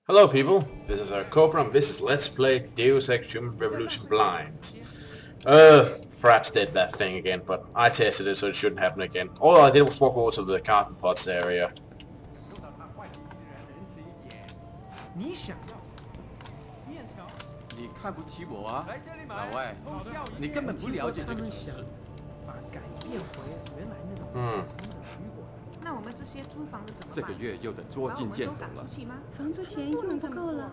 Hello people, this is Cobra and this is Let's Play Deus Ex Human Revolution Blind. Fraps did that thing again, but I tested it so it shouldn't happen again. All I did was walk over to the carton pots area. 你看不起我啊，老外，你根本不了解这个城市。那我们这些租房的怎么办？这个月又得捉襟见肘了。房租钱又不够了，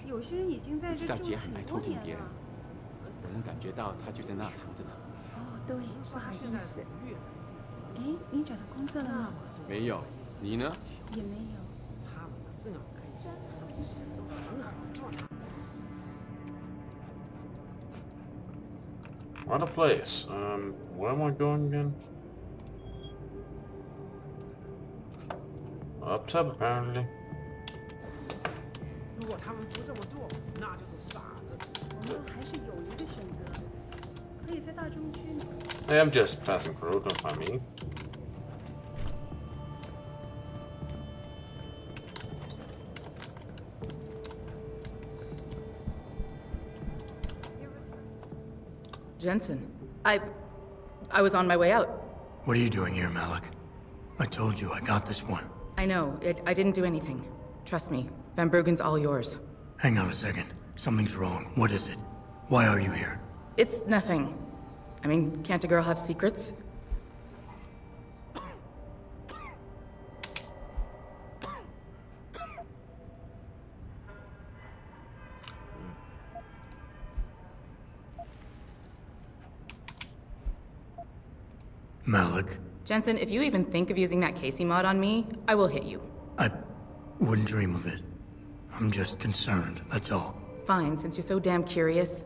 有些人已经在这住知道姐很爱偷很多年听别人，了。我能感觉到她就在那藏着呢。哦，对，不好意思。哎，你找到工作了吗？没有，你呢？也没有。 What a place. Where am I going again? Up top, apparently. 如果他们不这么做，那就是傻子。我们还是有一个选择，可以在大中区。 Hey, I'm just passing through, don't mind me. Jensen, I was on my way out. What are you doing here, Malik? I told you I got this one. I know, I didn't do anything. Trust me, Van Bruggen's all yours. Hang on a second. Something's wrong. What is it? Why are you here? It's nothing. I mean, can't a girl have secrets? Malik, Jensen, if you even think of using that Casey mod on me, I will hit you. I wouldn't dream of it. I'm just concerned, that's all. Fine, since you're so damn curious.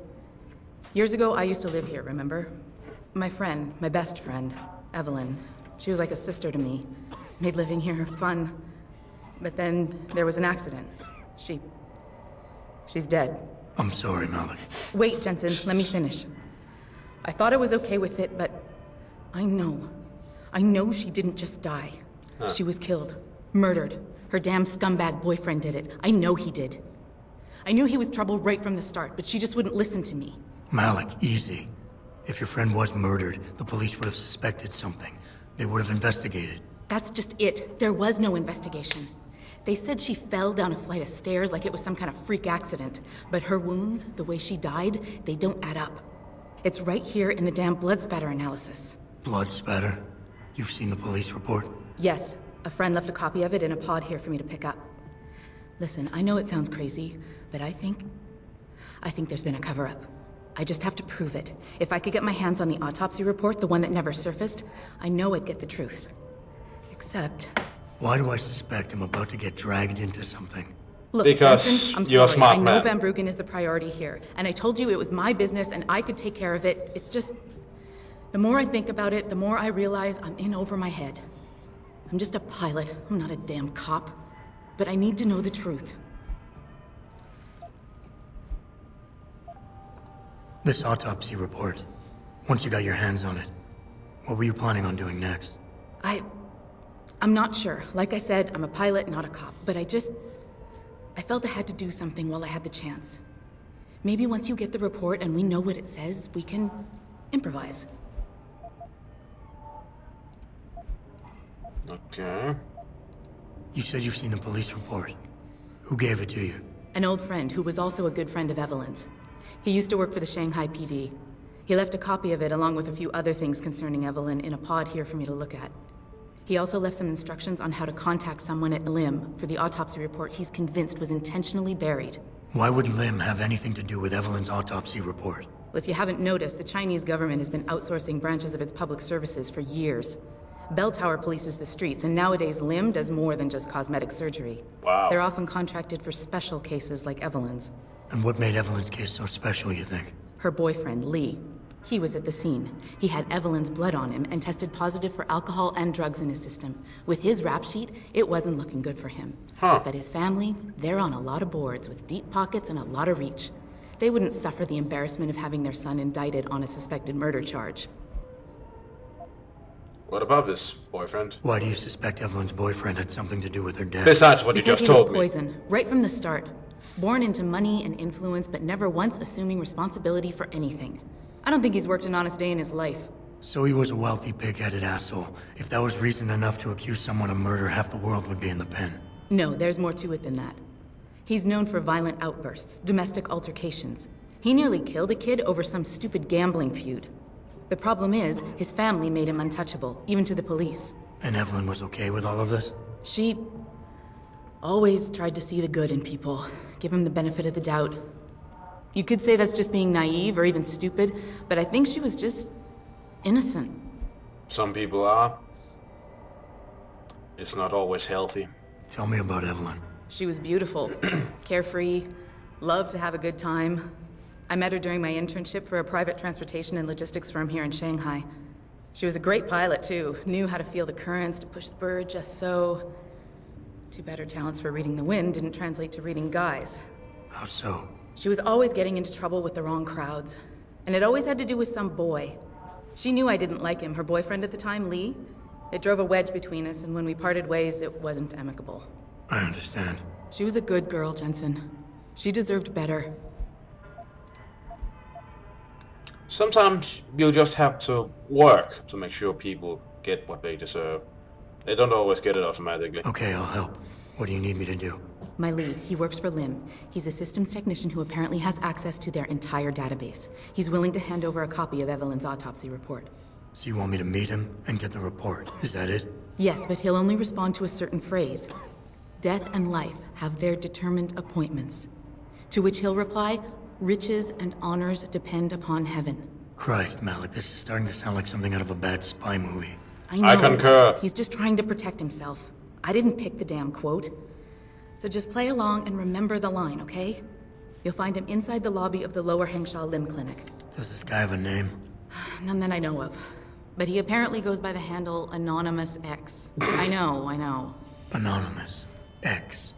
Years ago, I used to live here, remember? My friend, my best friend, Evelyn. She was like a sister to me. Made living here fun. But then there was an accident. She's dead. I'm sorry, Malik. Wait, Jensen, let me finish. I thought I was okay with it, but I know she didn't just die. She was killed. Murdered. Her damn scumbag boyfriend did it. I know he did. I knew he was trouble right from the start, but she just wouldn't listen to me. Malik, easy. If your friend was murdered, the police would have suspected something. They would have investigated. That's just it. There was no investigation. They said she fell down a flight of stairs like it was some kind of freak accident. But her wounds, the way she died, they don't add up. It's right here in the damn blood spatter analysis. Blood spatter? You've seen the police report? Yes. A friend left a copy of it in a pod here for me to pick up. Listen, I know it sounds crazy, but I think there's been a cover-up. I just have to prove it. If I could get my hands on the autopsy report, the one that never surfaced, I know I'd get the truth. Except... Why do I suspect I'm about to get dragged into something? Look, Because Jensen, I'm you're a sorry. smart I know man. Van Bruggen is the priority here, and I told you it was my business and I could take care of it. It's just... The more I think about it, the more I realize I'm in over my head. I'm just a pilot. I'm not a damn cop. But I need to know the truth. This autopsy report. Once you got your hands on it, what were you planning on doing next? I'm not sure. Like I said, I'm a pilot, not a cop. But I felt I had to do something while I had the chance. Maybe once you get the report and we know what it says, we can improvise. Okay. You said you've seen the police report. Who gave it to you? An old friend who was also a good friend of Evelyn's. He used to work for the Shanghai PD. He left a copy of it along with a few other things concerning Evelyn in a pod here for me to look at. He also left some instructions on how to contact someone at LIM for the autopsy report he's convinced was intentionally buried. Why would LIM have anything to do with Evelyn's autopsy report? Well, if you haven't noticed, the Chinese government has been outsourcing branches of its public services for years. Bell Tower polices the streets, and nowadays LIM does more than just cosmetic surgery. Wow. They're often contracted for special cases like Evelyn's. And what made Evelyn's case so special, you think? Her boyfriend, Lee. He was at the scene. He had Evelyn's blood on him and tested positive for alcohol and drugs in his system. With his rap sheet, it wasn't looking good for him. But his family, they're on a lot of boards with deep pockets and a lot of reach. They wouldn't suffer the embarrassment of having their son indicted on a suspected murder charge. What about this boyfriend? Why do you suspect Evelyn's boyfriend had something to do with her death? Besides what you Because just he was told me. poison, right from the start. Born into money and influence, but never once assuming responsibility for anything. I don't think he's worked an honest day in his life. So he was a wealthy, pig-headed asshole. If that was reason enough to accuse someone of murder, half the world would be in the pen. No, there's more to it than that. He's known for violent outbursts, domestic altercations. He nearly killed a kid over some stupid gambling feud. The problem is, his family made him untouchable, even to the police. And Evelyn was okay with all of this? She always tried to see the good in people, give him the benefit of the doubt. You could say that's just being naive or even stupid, but I think she was just innocent. Some people are. It's not always healthy. Tell me about Evelyn. She was beautiful, carefree, loved to have a good time. I met her during my internship for a private transportation and logistics firm here in Shanghai. She was a great pilot, too. Knew how to feel the currents, to push the bird just so. Too bad her talents for reading the wind didn't translate to reading guys. How so? She was always getting into trouble with the wrong crowds. And it always had to do with some boy. She knew I didn't like him. Her boyfriend at the time, Lee. It drove a wedge between us, and when we parted ways, it wasn't amicable. I understand. She was a good girl, Jensen. She deserved better. Sometimes you just have to work to make sure people get what they deserve. They don't always get it automatically. Okay, I'll help. What do you need me to do? My lead, he works for Lim. He's a systems technician who apparently has access to their entire database. He's willing to hand over a copy of Evelyn's autopsy report. So you want me to meet him and get the report? Is that it? Yes, but he'll only respond to a certain phrase. Death and life have their determined appointments. To which he'll reply, riches and honors depend upon heaven. Christ, Malik, this is starting to sound like something out of a bad spy movie. I know. I concur. He's just trying to protect himself. I didn't pick the damn quote. So just play along and remember the line, okay? You'll find him inside the lobby of the Lower Hengsha Lim Clinic. Does this guy have a name? None that I know of. But he apparently goes by the handle Anonymous X. I know. Anonymous. X.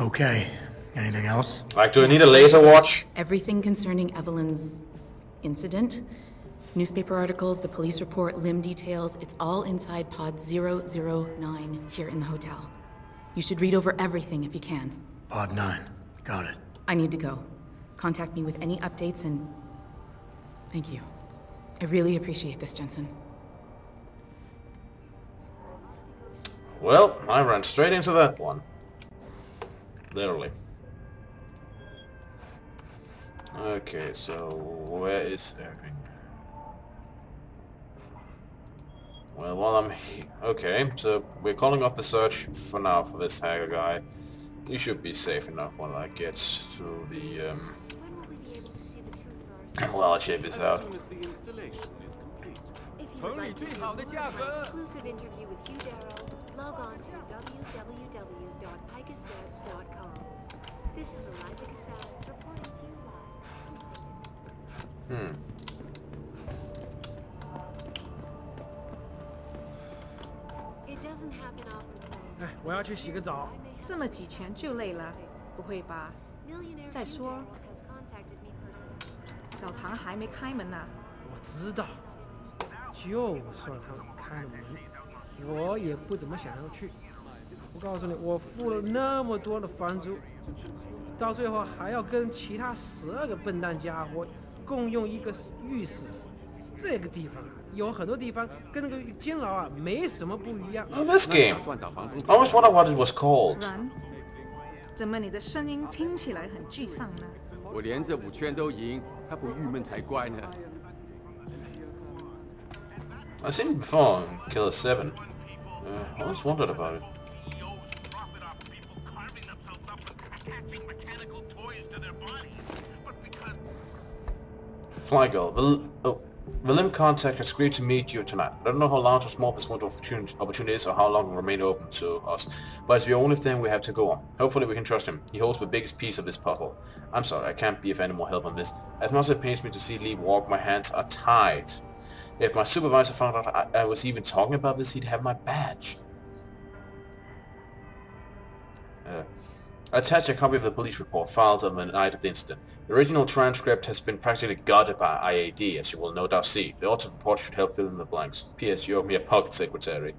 Okay. Anything else? Like, do I need a laser watch? Everything concerning Evelyn's incident, newspaper articles, the police report, Lim details, it's all inside pod 009 here in the hotel. You should read over everything if you can. Pod 9. Got it. I need to go. Contact me with any updates and... Thank you. I really appreciate this, Jensen. Well, I ran straight into that one. Literally. Okay, so where is everything? Well, while I'm here... Okay, so we're calling up the search for now for this hacker guy. You should be safe enough when I get to the... Well, I'll check this out. Exclusive interview with Hugh Darrow. Log on to www.picasnet.com. This is Eliza Cassell reporting to you live. It doesn't happen often. 我要去洗个澡。这么几拳就累了，不会吧？ Millionaire 再说 Hugh Darrow has contacted me personally. 澡堂还没开门呢。我知道，就算他们开了门，我也不怎么想要去。我告诉你，我付了那么多的房租，到最后还要跟其他12个笨蛋家伙共用一个浴室。这个地方啊，有很多地方跟那个监牢啊没什么不一样。 Oh, this game. I always wondered what it was called. 然，怎么你的声音听起来很沮丧呢？我连着5圈都赢，他不郁闷才怪呢。 I've seen it before in Killer 7. I always wondered about it. Fly Girl, the Lim contact has agreed to meet you tonight. I don't know how large or small this window of opportunity is or how long it will remain open to us, but it's the only thing we have to go on. Hopefully we can trust him. He holds the biggest piece of this puzzle. I'm sorry, I can't be of any more help on this. As much as it pains me to see Lee walk, my hands are tied. If my supervisor found out I was even talking about this, he'd have my badge. Attach a copy of the police report filed on the night of the incident. The original transcript has been practically gutted by IAD, as you will no doubt see. The author's report should help fill in the blanks. P.S. You owe me a pocket secretary.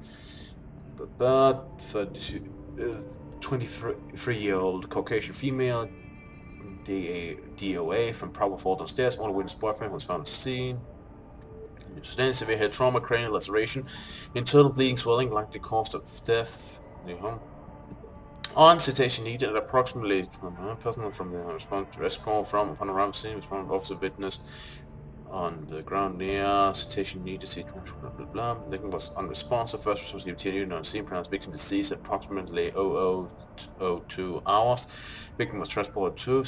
But 23-year-old Caucasian female, DOA from Proper Fault downstairs. Only witness boyfriend was found on the scene. Sustained severe head trauma, cranial laceration, internal bleeding, swelling, likely cause of death. On citation needed at approximately personal from the response to rescue call from upon around scene, responding officer witness on the ground near citation needed, see blah blah blah. Victim was unresponsive. First responsibility unit on scene pronounced victim deceased at approximately 00:02 hours. Victim was transported to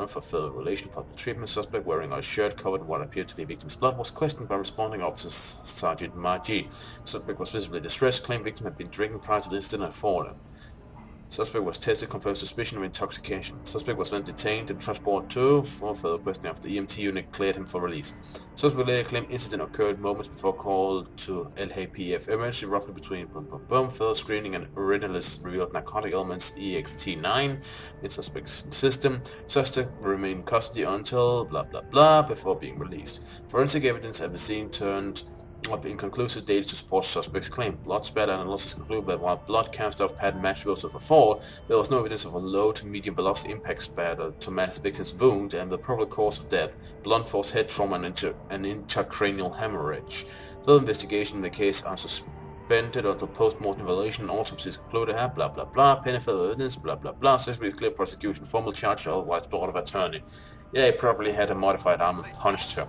for further relation public treatment. Suspect wearing a shirt covered in what appeared to be victim's blood was questioned by responding officers Sergeant Margie. Suspect was visibly distressed, claimed victim had been drinking prior to the incident and fallen. Suspect was tested, confirmed suspicion of intoxication. Suspect was then detained and transported to for further questioning after the EMT unit cleared him for release. Suspect later claimed incident occurred moments before call to LHPF emergency, roughly between further screening and urinalysis revealed narcotic elements EXT9 in suspect's system. Suspect remained in custody until blah blah blah before being released. Forensic evidence at the scene turned up inconclusive data to support suspect's claim. Blood spatter analysis concluded that while blood cast-off pattern matched those of a fall, there was no evidence of a low to medium velocity impact spatter to match the victim's wound and the probable cause of death, blunt force head trauma and intracranial hemorrhage. Further investigation in the case are suspended until post-mortem evaluation and autopsies concluded have blah blah blah, pending further evidence, blah blah blah, suspect clear prosecution, formal charge, otherwise blood of attorney. Yeah, he probably had a modified arm and punched her.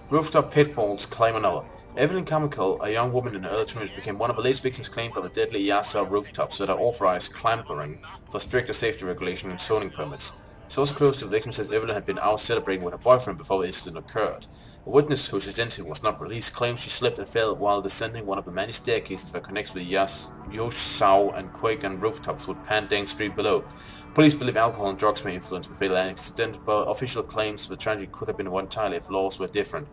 Rooftop pitfalls claim another. Evelyn Carmichael, a young woman in her early 20s, became one of the latest victims claimed by the deadly Yasa rooftops that are authorized clampering for stricter safety regulation and zoning permits. Source close to the victim says Evelyn had been out celebrating with her boyfriend before the incident occurred. A witness whose identity was not released claims she slipped and fell while descending one of the many staircases that connects with Yoshao and Quagan rooftops with Pandang Street below. Police believe alcohol and drugs may influence the fatal accident, but official claims the tragedy could have been avoided entirely if laws were different.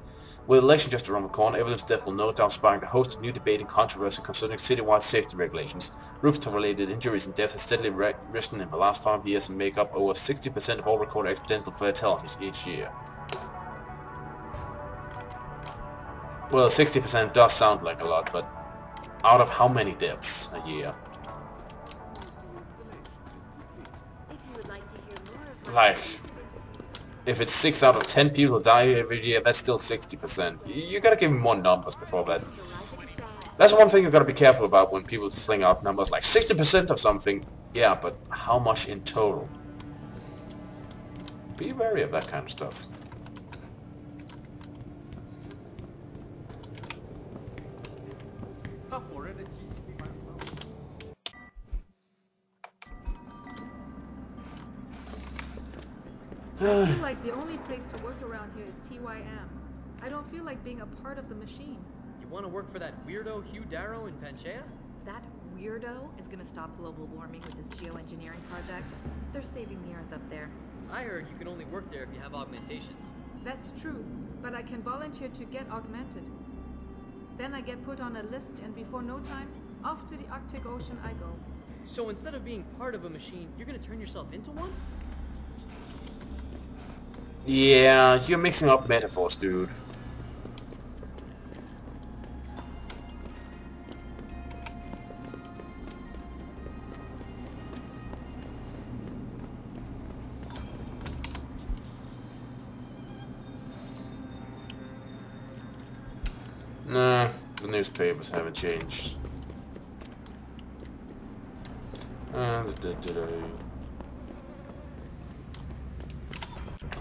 With election just around the corner, Evelyn's death will no doubt spark a host of new debate and controversy concerning citywide safety regulations. Rooftop-related injuries and deaths have steadily risen in the last 5 years and make up over 60% of all recorded accidental fatalities each year. Well, 60% does sound like a lot, but out of how many deaths a year? Like, if it's 6 out of 10 people die every year, that's still 60%. You gotta give me more numbers before that. That's one thing you gotta be careful about when people sling out numbers like 60% of something. Yeah, but how much in total? Be wary of that kind of stuff. I feel like the only place to work around here is TYM. I don't feel like being a part of the machine. You want to work for that weirdo Hugh Darrow in Panchea? That weirdo is gonna stop global warming with his geoengineering project. They're saving the Earth up there. I heard you can only work there if you have augmentations. That's true, but I can volunteer to get augmented. Then I get put on a list, and before no time, off to the Arctic Ocean I go. So instead of being part of a machine, you're gonna turn yourself into one? Yeah, you're mixing up metaphors, dude. Nah, the newspapers haven't changed.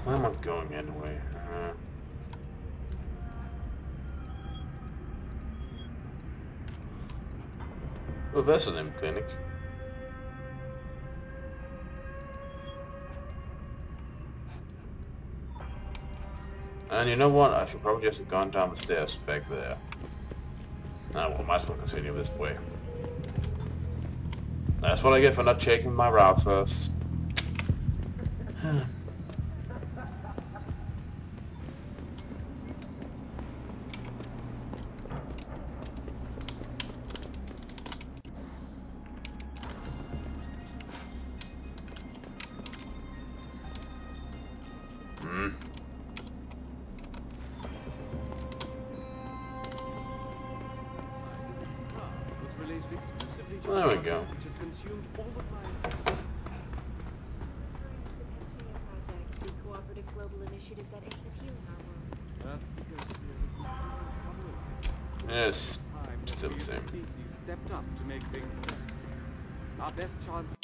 Where am I going anyway? Oh, that's an clinic. And you know what? I should probably just have gone down the stairs back there. Nah, well, might as well continue this way. That's what I get for not checking my route first. There we go. which has consumed all of my... Project, the cooperative global initiative that aims at healing our world. Yes, still the same. Species stepped up to make things better. Our best chance